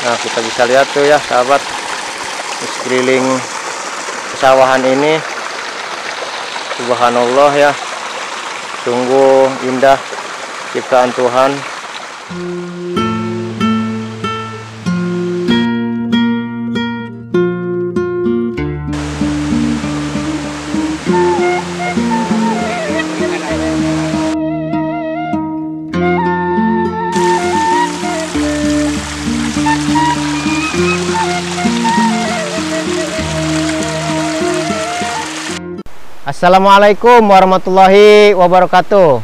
Nah, kita bisa lihat tuh ya sahabat, di sekeliling pesawahan ini, subhanallah ya, sungguh indah ciptaan Tuhan. Assalamualaikum warahmatullahi wabarakatuh.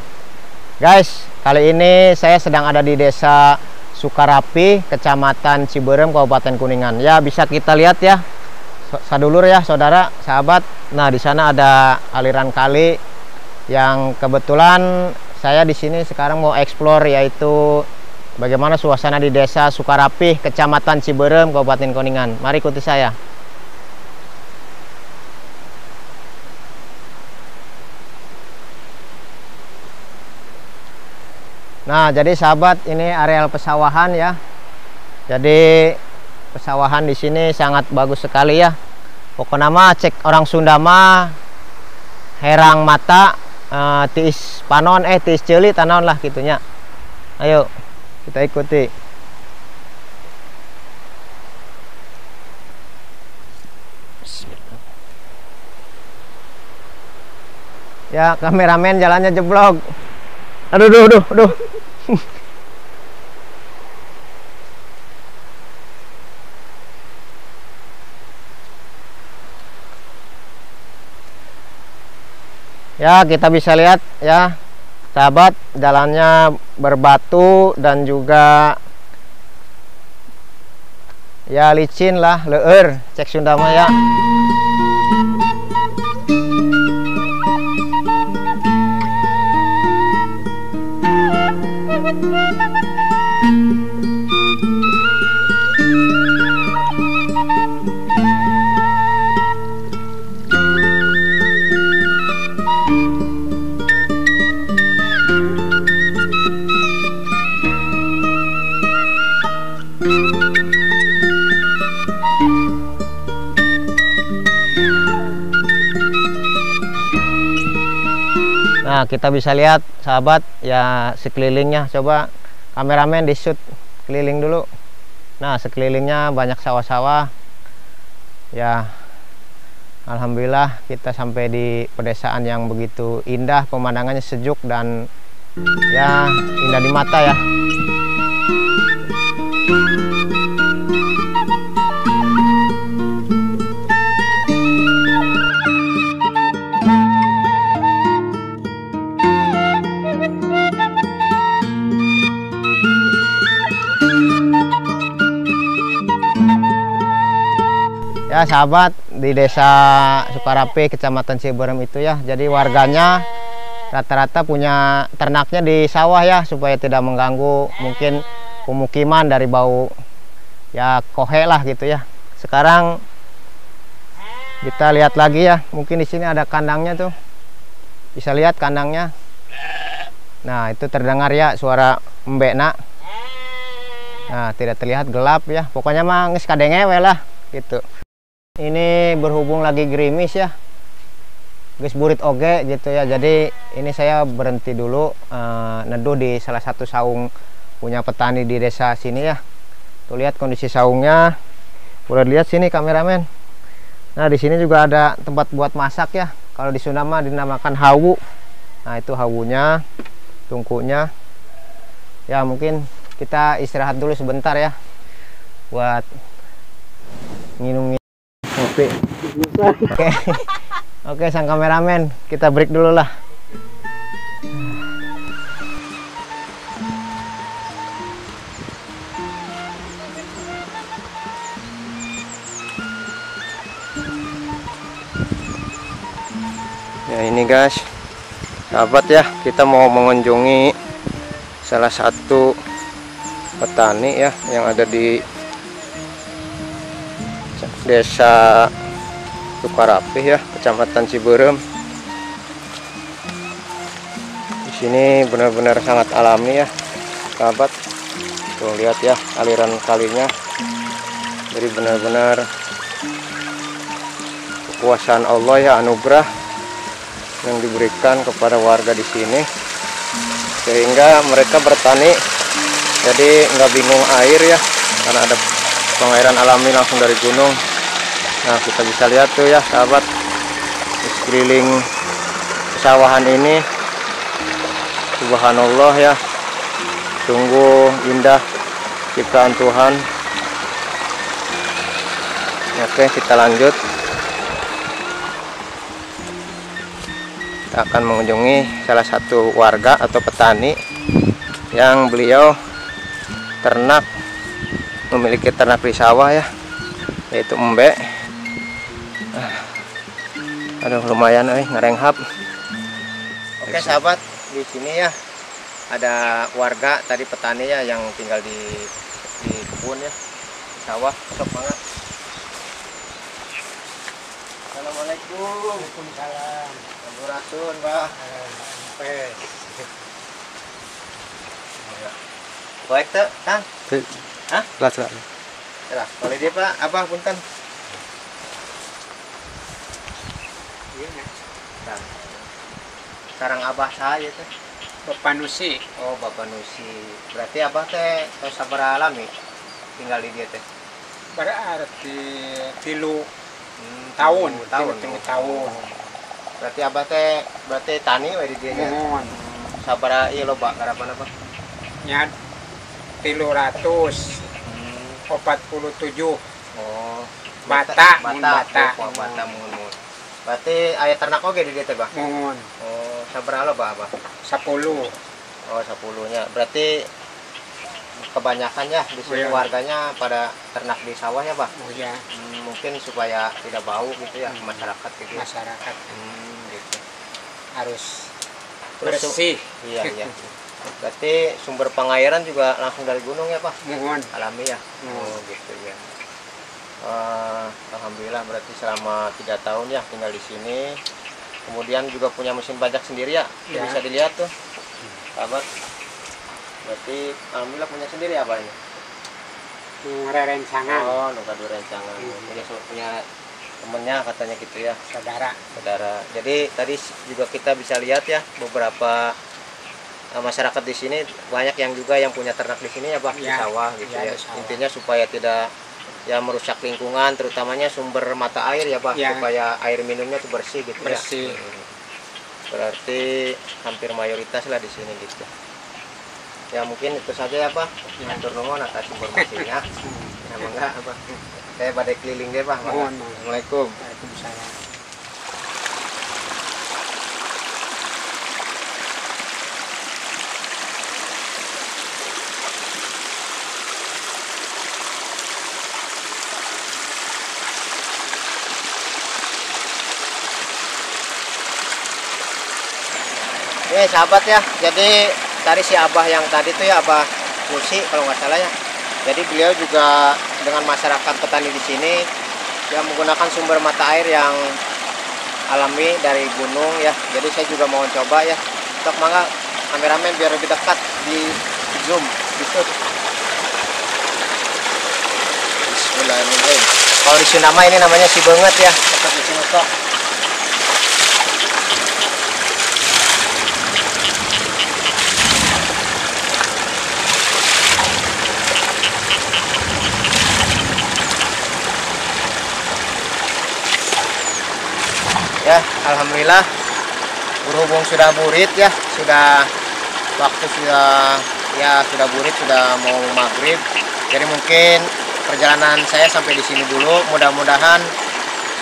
Guys, kali ini saya sedang ada di Desa Sukarapi, Kecamatan Ciberem, Kabupaten Kuningan. Ya, bisa kita lihat ya, sadulur ya, saudara, sahabat. Nah, di sana ada aliran kali yang kebetulan saya di sini sekarang mau explore, yaitu bagaimana suasana di Desa Sukarapi, Kecamatan Ciberem, Kabupaten Kuningan. Mari ikuti saya. Nah, jadi sahabat, ini areal pesawahan ya. Jadi pesawahan di sini sangat bagus sekali ya. Pokoknya mah cek orang Sunda mah herang mata, tiis panon, tiis ceuli tanaon lah gitunya. Ayo kita ikuti. Ya, kameramen jalannya jeblok. Aduh. Ya, kita bisa lihat ya sahabat, jalannya berbatu dan juga ya licin lah, leur cek Sunda mah ya. Nah, kita bisa lihat sahabat ya sekelilingnya. Coba kameramen di shoot keliling dulu. Nah, sekelilingnya banyak sawah-sawah ya. Alhamdulillah kita sampai di pedesaan yang begitu indah, pemandangannya sejuk dan ya indah di mata ya. Ya sahabat, di Desa Sukarapi, Kecamatan Ciberem itu ya, jadi warganya rata-rata punya ternaknya di sawah ya, supaya tidak mengganggu mungkin pemukiman dari bau ya kohe lah gitu ya. Sekarang kita lihat lagi ya, mungkin di sini ada kandangnya tuh, bisa lihat kandangnya. Nah, itu terdengar ya suara mbekna. Nah, tidak terlihat, gelap ya, pokoknya mah geus kadengewe lah gitu. Ini berhubung lagi gerimis ya, guys, burit oge gitu ya. Jadi ini saya berhenti dulu neduh di salah satu saung punya petani di desa sini ya. Tuh lihat kondisi saungnya, boleh lihat sini kameramen. Nah, di sini juga ada tempat buat masak ya. Kalau di Sunda mah dinamakan hawu. Nah, itu hawunya, tungkunya. Ya, mungkin kita istirahat dulu sebentar ya, buat minum kopi. Oke, sang kameramen, kita break dulu lah. Ya, ini guys, sahabat ya, kita mau mengunjungi salah satu petani ya yang ada di Desa Sukarapi ya, Kecamatan Ciberem. Di sini benar-benar sangat alami ya, sahabat. Tuh lihat ya aliran kalinya. Jadi benar-benar kekuasaan Allah ya, anugerah yang diberikan kepada warga di sini sehingga mereka bertani jadi nggak bingung air ya, karena ada pengairan alami langsung dari gunung. Nah kita bisa lihat tuh ya sahabat, di sekeliling pesawahan ini subhanallah ya, sungguh indah ciptaan Tuhan. Oke, kita lanjut. Kita akan mengunjungi salah satu warga atau petani yang beliau memiliki ternak di sawah ya, yaitu embe. Aduh lumayan ngerenghap. Oke sahabat, di sini ya ada warga tadi petani ya yang tinggal di kebun ya, di sawah. Sok banget. Assalamualaikum. Waalaikumsalam. Sampurasun, Mbak. Baik tuh, Kang. Hah? Lah. Ya, boleh dia Pak, apa punten? Iya, Kang. Sarang abah saya tuh. Bapak Nusi. Oh, Bapak Nusi. Berarti abah teh sabaraha alami tinggal di dia teh. Berarti tilu tahun. Berarti abah teh tani we di dia nya. Mohon. Sabaraha ieu loba garapan apa? Nya 347. Oh, Bata. Oh, bata mun. Berarti aya ternak oge di dia teh, Bah? Mohon. Oh, sabaraha loba, Bah? 10. Oh, 10-nya. Berarti kebanyakan ya di sini Iya. warganya pada ternak di sawah ya, Bah? Oh ya, Mungkin supaya tidak bau gitu ya masyarakat gitu ya. masyarakat Gitu. harus Terus, bersih. Iya, iya. Berarti sumber pengairan juga langsung dari gunung ya, Pak? Mohon. Alami ya? Oh, gitu ya. Alhamdulillah berarti selama 3 tahun ya tinggal di sini. Kemudian juga punya mesin bajak sendiri ya? Ya. Bisa dilihat tuh, sahabat. Berarti alhamdulillah punya sendiri apa ini? Rencangan. Oh, nunggu dua rencangan. Jadi punya temennya katanya gitu ya, Saudara. Jadi tadi juga kita bisa lihat ya beberapa masyarakat di sini banyak yang juga yang punya ternak di sini ya, Pak, di Ya, sawah gitu ya, ya. di sawah. Intinya supaya tidak ya merusak lingkungan, terutamanya sumber mata air ya, Pak, Ya. supaya air minumnya tuh bersih gitu Bersih. ya. Berarti hampir mayoritas lah di sini gitu. Ya mungkin itu saja ya, Pak. Ya. Atur nuhun atas informasinya. Ya mangga apa? Saya pada keliling deh, Pak. Mohon. Assalamualaikum. Waalaikumsalam. Ya sahabat ya, jadi tadi si Abah yang tadi tuh ya Abah Nusi kalau nggak salah ya. Jadi beliau juga dengan masyarakat petani di sini yang menggunakan sumber mata air yang alami dari gunung ya. Jadi saya juga mau coba ya. Untuk mangga kameramen biar lebih dekat di zoom gitu. Bismillahirrahmanirrahim. Kalau di Sunda ini namanya si banget ya. Tetap di sini kok. Ya, alhamdulillah berhubung sudah burit ya, waktu sudah burit, sudah mau maghrib. Jadi mungkin perjalanan saya sampai di sini dulu. Mudah-mudahan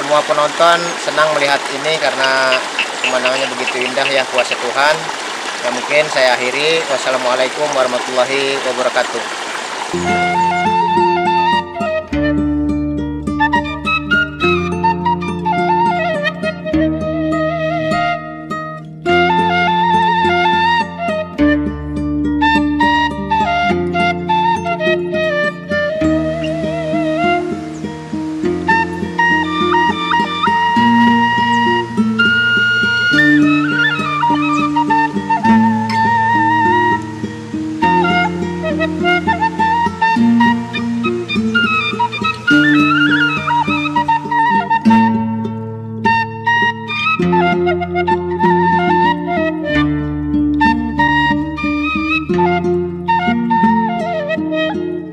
semua penonton senang melihat ini karena pemandangannya begitu indah ya, kuasa Tuhan. Ya mungkin saya akhiri. Wassalamualaikum warahmatullahi wabarakatuh.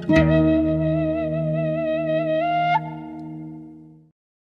ya.